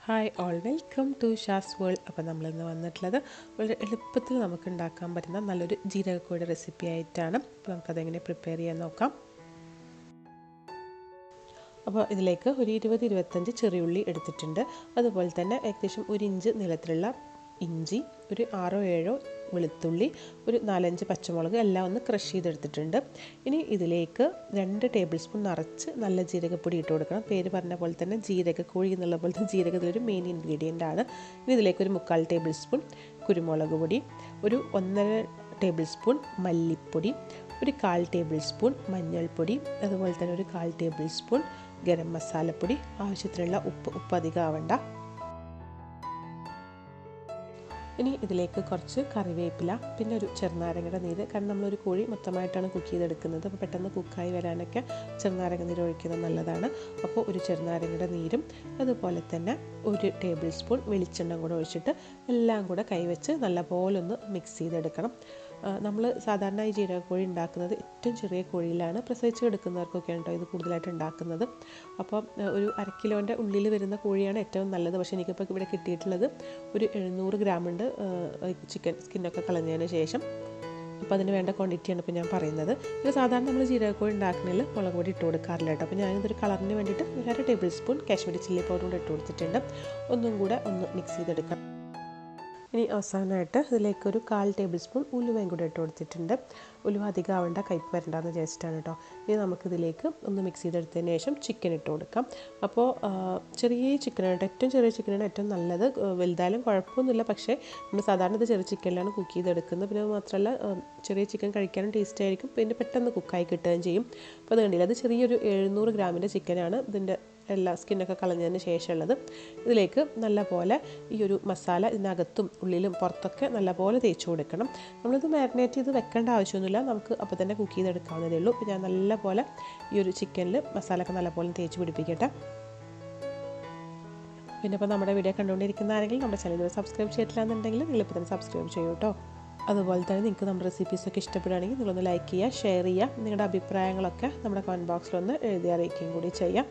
Hi all welcome to Shaz world. അപ്പോൾ നമ്മളിന്ന് വന്നിട്ടുള്ളത് വളരെ എളുപ്പത്തിൽ നമുക്ക് ഉണ്ടാക്കാൻ പറ്റുന്ന നല്ലൊരു ജീരകക്കോഴി റെസിപ്പി ആയിട്ടാണ്. അപ്പോൾ നമുക്കതെങ്ങനെ പ്രിപ്പയർ ചെയ്യാൻ നോക്കാം. അപ്പോൾ ഇതിലേക്ക് ഒരു 20-25 ചെറിയുള്ളി എടുത്തിട്ടുണ്ട്. അതുപോലെ തന്നെ ഏകദേശം 1 ഇഞ്ച് നീളത്തിലുള്ള ഇഞ്ചി, ഒരു 6-7 വെളുത്തുള്ളി, ഒരു 4-5 പച്ചമുളക് എല്ലാം ഒന്ന് ക്രഷ് ചെയ്തെടുത്തിട്ടുണ്ട്. ഇനി ഇതിലേക്ക് 2 ടേബിൾ സ്പൂൺ നിറച്ച് നല്ല ജീരകപ്പൊടി ഇട്ട് കൊടുക്കണം. പേര് പറഞ്ഞ പോലെ തന്നെ ജീരകക്കോഴി എന്നുള്ള പോലെ തന്നെ ജീരകത്തിലൊരു മെയിൻ ഇൻഗ്രീഡിയൻ്റ് ആണ്. ഇനി ഇതിലേക്ക് ഒരു 3/4 ടേബിൾ സ്പൂൺ കുരുമുളക് പൊടി, ഒരു 1.5 ടേബിൾ സ്പൂൺ മല്ലിപ്പൊടി, ഒരു 1/4 ടേബിൾ സ്പൂൺ മഞ്ഞൾപ്പൊടി, അതുപോലെ തന്നെ ഒരു 1/4 ടേബിൾ സ്പൂൺ ഗരം മസാലപ്പൊടി, ആവശ്യത്തിനുള്ള ഉപ്പ് അധികം ആവണ്ട. ഇനി ഇതിലേക്ക് കുറച്ച് കറിവേപ്പില, പിന്നെ ഒരു ചെറുനാരങ്ങയുടെ നീര്. കാരണം നമ്മളൊരു കോഴി മൊത്തമായിട്ടാണ് കുക്ക് ചെയ്തെടുക്കുന്നത്, അപ്പോൾ പെട്ടെന്ന് കുക്കായി വരാനൊക്കെ ചെറുനാരങ്ങ നീര് ഒഴിക്കുന്നത് നല്ലതാണ്. അപ്പോൾ ഒരു ചെറുനാരങ്ങയുടെ നീരും അതുപോലെ തന്നെ 1 ടേബിൾ സ്പൂൺ വെളിച്ചെണ്ണ കൂടെ ഒഴിച്ചിട്ട് എല്ലാം കൂടെ കൈവച്ച് നല്ലപോലെ ഒന്ന് മിക്സ് ചെയ്തെടുക്കണം. നമ്മൾ സാധാരണ ഈ ജീരകക്കോഴി ഉണ്ടാക്കുന്നത് ഏറ്റവും ചെറിയ കോഴിയിലാണ്. പ്രസവിച്ച് എടുക്കുന്നവർക്കൊക്കെയാണ് കേട്ടോ ഇത് കൂടുതലായിട്ട് ഉണ്ടാക്കുന്നത്. അപ്പോൾ ഒരു 1/2 കിലോൻ്റെ ഉള്ളിൽ വരുന്ന കോഴിയാണ് ഏറ്റവും നല്ലത്. പക്ഷേ എനിക്കിപ്പോൾ ഇവിടെ കിട്ടിയിട്ടുള്ളത് ഒരു 700 ഗ്രാം ഉണ്ട് ചിക്കൻ സ്കിന്നൊക്കെ കളഞ്ഞതിന് ശേഷം. അപ്പോൾ അതിന് വേണ്ട ക്വാണ്ടിറ്റിയാണ് ഇപ്പോൾ ഞാൻ പറയുന്നത്. ഇത് സാധാരണ നമ്മൾ ജീരകക്കോഴി ഉണ്ടാക്കുന്നതിൽ മുളക് പൊടി ഇട്ട് കൊടുക്കാറില്ല കേട്ടോ. അപ്പോൾ ഞാനിതൊരു കളറിന് വേണ്ടിയിട്ട് 1/2 table spoon Kashmiri chilli powder കൂടെ ഇട്ട് കൊടുത്തിട്ടുണ്ട്. ഒന്നും കൂടെ ഒന്ന് മിക്സ് ചെയ്തെടുക്കാം. ഇനി അവസാനമായിട്ട് ഇതിലേക്കൊരു 1/4 ടേബിൾ സ്പൂൺ ഉലുവയും കൂടെ ഇട്ട് കൊടുത്തിട്ടുണ്ട്. ഉലുവ അധികം ആവേണ്ട, കയ്പ്പ് വരണ്ടെന്ന് വിചാരിച്ചിട്ടാണ് കേട്ടോ. ഇനി നമുക്കിതിലേക്ക് ഒന്ന് മിക്സ് ചെയ്തെടുത്തതിന് ശേഷം ചിക്കൻ ഇട്ട് കൊടുക്കാം. അപ്പോൾ ചെറിയ ചിക്കനാണ്, ഏറ്റവും ചെറിയ ചിക്കനാണ് ഏറ്റവും നല്ലത്. വലുതായാലും കുഴപ്പമൊന്നുമില്ല, പക്ഷേ നമ്മൾ സാധാരണ ഇത് ചെറിയ ചിക്കനിലാണ് കുക്ക് ചെയ്തെടുക്കുന്നത്. പിന്നെ അത് മാത്രമല്ല ചെറിയ ചിക്കൻ കഴിക്കാനും ടേസ്റ്റ് ആയിരിക്കും, പിന്നെ പെട്ടെന്ന് കുക്കായി കിട്ടുകയും ചെയ്യും. അപ്പോൾ അത് കണ്ടില്ല, അത് ചെറിയൊരു 700 ഗ്രാമിൻ്റെ ചിക്കനാണ്. ഇതിൻ്റെ എല്ലാ സ്കിന്നൊക്കെ കളഞ്ഞതിന് ശേഷമുള്ളത്. ഇതിലേക്ക് നല്ലപോലെ ഈ ഒരു മസാല ഇതിനകത്തും ഉള്ളിലും പുറത്തൊക്കെ നല്ലപോലെ തേച്ച് കൊടുക്കണം. നമ്മളിത് മാരിനേറ്റ് ചെയ്ത് വെക്കേണ്ട ആവശ്യമൊന്നുമില്ല, നമുക്ക് അപ്പോൾ തന്നെ കുക്ക് ചെയ്തെടുക്കാവുന്നതേ ഉള്ളൂ. അപ്പോൾ ഞാൻ നല്ലപോലെ ഈ ഒരു ചിക്കനിൽ മസാലയൊക്കെ നല്ലപോലെ തേച്ച് പിടിപ്പിക്കട്ടെ. പിന്നെ ഇപ്പോൾ നമ്മുടെ വീഡിയോ കണ്ടുകൊണ്ടിരിക്കുന്ന ആരെങ്കിലും നമ്മുടെ ചാനൽ സബ്സ്ക്രൈബ് ചെയ്തിട്ടില്ല എന്നുണ്ടെങ്കിൽ നിങ്ങളിപ്പോൾ തന്നെ സബ്സ്ക്രൈബ് ചെയ്യൂ കേട്ടോ. അതുപോലെ തന്നെ നിങ്ങൾക്ക് നമ്മുടെ റെസിപ്പീസൊക്കെ ഇഷ്ടപ്പെടുകയാണെങ്കിൽ നിങ്ങളൊന്ന് ലൈക്ക് ചെയ്യുക, ഷെയർ ചെയ്യുക. നിങ്ങളുടെ അഭിപ്രായങ്ങളൊക്കെ നമ്മുടെ കമൻറ്റ് ബോക്സിലൊന്ന് എഴുതി അറിയിക്കുകയും കൂടി ചെയ്യാം.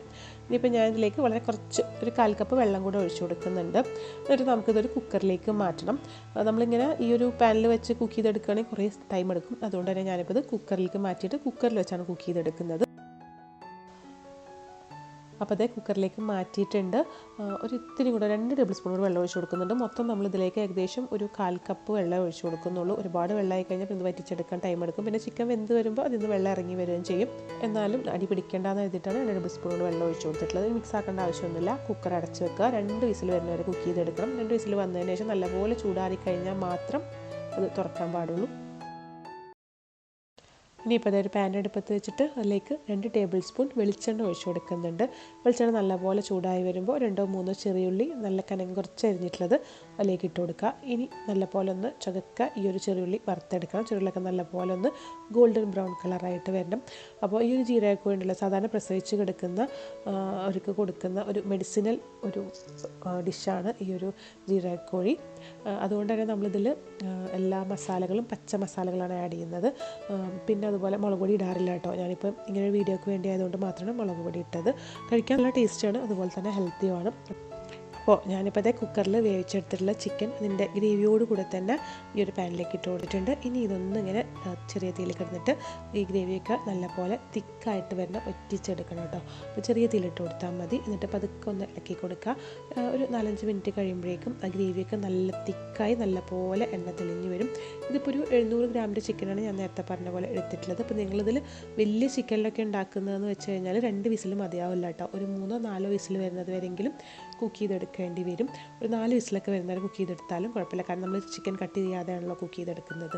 ഇനിയിപ്പോൾ ഞാൻ ഇതിലേക്ക് വളരെ കുറച്ച് ഒരു 1/4 കപ്പ് വെള്ളം കൂടെ ഒഴിച്ചു കൊടുക്കുന്നുണ്ട്. എന്നിട്ട് നമുക്കിതൊരു കുക്കറിലേക്ക് മാറ്റണം. നമ്മളിങ്ങനെ ഈ ഒരു പാനിൽ വെച്ച് കുക്ക് ചെയ്തെടുക്കുകയാണെങ്കിൽ കുറേ ടൈം എടുക്കും. അതുകൊണ്ട് തന്നെ ഞാനിപ്പോൾ ഇത് കുക്കറിലേക്ക് മാറ്റിയിട്ട് കുക്കറിൽ വെച്ചാണ് കുക്ക് ചെയ്തെടുക്കുന്നത്. അപ്പോൾ അതേ കുക്കറിലേക്ക് മാറ്റിയിട്ടുണ്ട്. ഒരു ഇത്തിരി കൂടെ 2 ടേബിൾ സ്പൂൺ കൂടെ വെള്ളം ഒഴിച്ച് കൊടുക്കുന്നുണ്ട്. മൊത്തം നമ്മളിതിലേക്ക് ഏകദേശം ഒരു 1/4 കപ്പ് വെള്ളം ഒഴിച്ച് കൊടുക്കുന്നുള്ളൂ. ഒരുപാട് വെള്ളമായി കഴിഞ്ഞാൽ ഇത് വറ്റിച്ചെടുക്കാൻ ടൈം എടുക്കും. പിന്നെ ചിക്കൻ വെന്ത് വരുമ്പോൾ അതിൽ നിന്ന് വെള്ളം ഇറങ്ങി വരികയും ചെയ്യും. എന്നാലും അടി പിടിക്കേണ്ടെന്ന് എഴുതിയിട്ടാണ് 2 ടേബിൾ സ്പൂൺ വെള്ളം ഒഴിച്ച് കൊടുത്തിട്ടുള്ളത്. മിക്സ് ആക്കേണ്ട ആവശ്യമൊന്നുമില്ല. കുക്കർ അടച്ച് വെക്കുക. 2 വിസിൽ വരുന്നവരെ കുക്ക് ചെയ്തെടുക്കണം. 2 വിസിൽ വന്നതിന് ശേഷം നല്ലപോലെ ചൂടാറി കഴിഞ്ഞാൽ മാത്രം അത് തുറക്കാൻ പാടുള്ളൂ. ഇനിയിപ്പോൾ അതൊരു പാൻ അടുപ്പത്ത് വെച്ചിട്ട് അതിലേക്ക് 2 ടേബിൾ സ്പൂൺ വെളിച്ചെണ്ണ ഒഴിച്ച് കൊടുക്കുന്നുണ്ട്. വെളിച്ചെണ്ണ നല്ലപോലെ ചൂടായി വരുമ്പോൾ 2-3 ചെറിയുള്ളി നല്ല കനം കുറച്ച് അരിഞ്ഞിട്ടുള്ളത് അതിലേക്ക് ഇട്ട് കൊടുക്കുക. ഇനി നല്ലപോലെ ഒന്ന് ചതക്കുക. ഈ ഒരു ചെറിയുള്ളി വറുത്തെടുക്കണം. ചെറിയുള്ളിയൊക്കെ നല്ലപോലെ ഒന്ന് ഗോൾഡൻ ബ്രൗൺ കളറായിട്ട് വരണം. അപ്പോൾ ഈ ഒരു ജീരകക്കോഴി ഉണ്ടല്ലോ, സാധാരണ പ്രസവിച്ച് കിടക്കുന്ന അവർക്ക് കൊടുക്കുന്ന ഒരു മെഡിസിനൽ ഒരു ഡിഷാണ് ഈ ഒരു ജീരകക്കോഴി. അതുകൊണ്ട് തന്നെ നമ്മളിതിൽ എല്ലാ മസാലകളും പച്ച മസാലകളാണ് ആഡ് ചെയ്യുന്നത്. പിന്നെ അതുപോലെ മുളക് പൊടി ഇടാറില്ല കേട്ടോ. ഞാനിപ്പം ഇങ്ങനെ ഒരു വീഡിയോക്ക് വേണ്ടി ആയതുകൊണ്ട് മാത്രമാണ് മുളക് പൊടി ഇട്ടത്. കഴിക്കാൻ നല്ല ടേസ്റ്റാണ്, അതുപോലെ തന്നെ ഹെൽത്തിയുമാണ്. അപ്പോൾ ഞാനിപ്പോൾ അതേ കുക്കറിൽ വേവിച്ചെടുത്തിട്ടുള്ള ചിക്കൻ അതിൻ്റെ ഗ്രേവിയോട് കൂടെ തന്നെ ഈ ഒരു പാനിലേക്ക് ഇട്ട് കൊടുത്തിട്ടുണ്ട്. ഇനി ഇതൊന്നും ഇങ്ങനെ ചെറിയ തീയിൽ കിടന്നിട്ട് ഈ ഗ്രേവിയൊക്കെ നല്ലപോലെ തിക്കായിട്ട് വരണം, ഒറ്റിച്ചെടുക്കണം കേട്ടോ. അപ്പോൾ ചെറിയ തീയിലിട്ട് കൊടുത്താൽ മതി. എന്നിട്ട് പതുക്കെ ഒന്ന് ഇളക്കി കൊടുക്കുക. ഒരു 4-5 മിനിറ്റ് കഴിയുമ്പോഴേക്കും ആ ഗ്രേവിയൊക്കെ നല്ല തിക്കായി നല്ലപോലെ എണ്ണ തെളിഞ്ഞ് വരും. ഇതിപ്പോൾ ഒരു 700 ഗ്രാമിൻ്റെ ചിക്കനാണ് ഞാൻ നേരത്തെ പറഞ്ഞ പോലെ എടുത്തിട്ടുള്ളത്. അപ്പോൾ നിങ്ങളിതിൽ വലിയ ചിക്കനിലൊക്കെ ഉണ്ടാക്കുന്നതെന്ന് വെച്ച് കഴിഞ്ഞാൽ 2 വിസിൽ മതിയാവില്ല കേട്ടോ. ഒരു 3-4 വിസിൽ വരുന്നത് വരെയെങ്കിലും കുക്ക് ചെയ്തെടുക്കേണ്ടി വരും. ഒരു 4 വിസിലൊക്കെ വരുന്നവരെ കുക്ക് ചെയ്തെടുത്താലും കുഴപ്പമില്ല. കാരണം നമ്മൾ ചിക്കൻ കട്ട് ചെയ്യാതെയാണല്ലോ കുക്ക് ചെയ്തെടുക്കുന്നത്.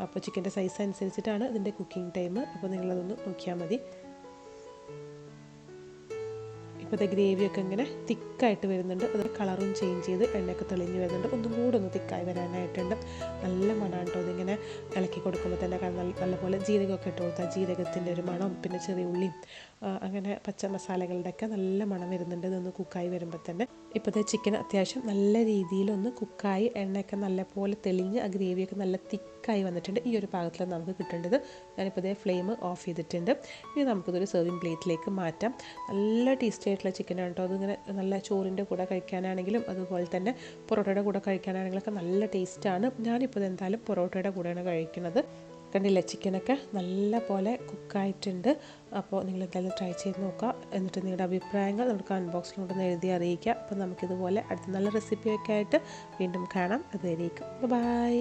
അപ്പോൾ ചിക്കൻ്റെ സൈസ് അനുസരിച്ചിട്ടാണ് ഇതിൻ്റെ കുക്കിംഗ് ടൈം. അപ്പോൾ നിങ്ങളതൊന്ന് നോക്കിയാൽ മതി. ഇപ്പോൾ ഇത് ഗ്രേവിയൊക്കെ ഇങ്ങനെ തിക്കായിട്ട് വരുന്നുണ്ട്. അത് കളറും ചേഞ്ച് ചെയ്ത് എണ്ണയൊക്കെ തെളിഞ്ഞ് വരുന്നുണ്ട്. ഒന്നും കൂടെ ഒന്ന് തിക്കായി വരാനായിട്ടുണ്ട്. നല്ല മണമാണ് കേട്ടോ ഇതിങ്ങനെ ഇളക്കി കൊടുക്കുമ്പോൾ തന്നെ. കാരണം നല്ലപോലെ ജീരകമൊക്കെ ഇട്ട് കൊടുത്താൽ ജീരകത്തിൻ്റെ ഒരു മണം, പിന്നെ ചെറിയ ഉള്ളിയും അങ്ങനെ പച്ച മസാലകളുടെയൊക്കെ നല്ല മണം വരുന്നുണ്ട്. ഇതൊന്ന് കുക്കായി വരുമ്പോൾ തന്നെ ഇപ്പോഴത്തെ ചിക്കൻ അത്യാവശ്യം നല്ല രീതിയിലൊന്ന് കുക്കായി എണ്ണയൊക്കെ നല്ലപോലെ തെളിഞ്ഞ് ആ ഗ്രേവിയൊക്കെ നല്ല തിക്കായി വന്നിട്ടുണ്ട്. ഈ ഒരു പാകത്തിൽ നമുക്ക് കിട്ടേണ്ടത്. ഞാനിപ്പോൾ ഇതേ ഫ്ലെയിം ഓഫ് ചെയ്തിട്ടുണ്ട്. ഇനി നമുക്കിതൊരു സെർവിങ് പ്ലേറ്റിലേക്ക് മാറ്റാം. നല്ല ടേസ്റ്റി ആയിട്ടുള്ള ചിക്കനാണ് കേട്ടോ. അതിങ്ങനെ നല്ല ചോറിൻ്റെ കൂടെ കഴിക്കാനാണെങ്കിലും അതുപോലെ തന്നെ പൊറോട്ടയുടെ കൂടെ കഴിക്കാനാണെങ്കിലൊക്കെ നല്ല ടേസ്റ്റാണ്. ഞാനിപ്പോൾ എന്തായാലും പൊറോട്ടയുടെ കൂടെയാണ് കഴിക്കുന്നത്. കണ്ടില്ലേ, ചിക്കനൊക്കെ നല്ല പോലെ കുക്കായിട്ടുണ്ട്. അപ്പോൾ നിങ്ങൾ എന്തായാലും ട്രൈ ചെയ്ത് നോക്കുക. എന്നിട്ട് നിങ്ങളുടെ അഭിപ്രായങ്ങൾ നമ്മുടെ കമൻറ്റ് ബോക്സിലൂടെ എഴുതി അറിയിക്കുക. അപ്പോൾ നമുക്കിതുപോലെ അടുത്ത നല്ല റെസിപ്പിയൊക്കെ ആയിട്ട് വീണ്ടും കാണാം. അതുവരേക്കും ബൈ.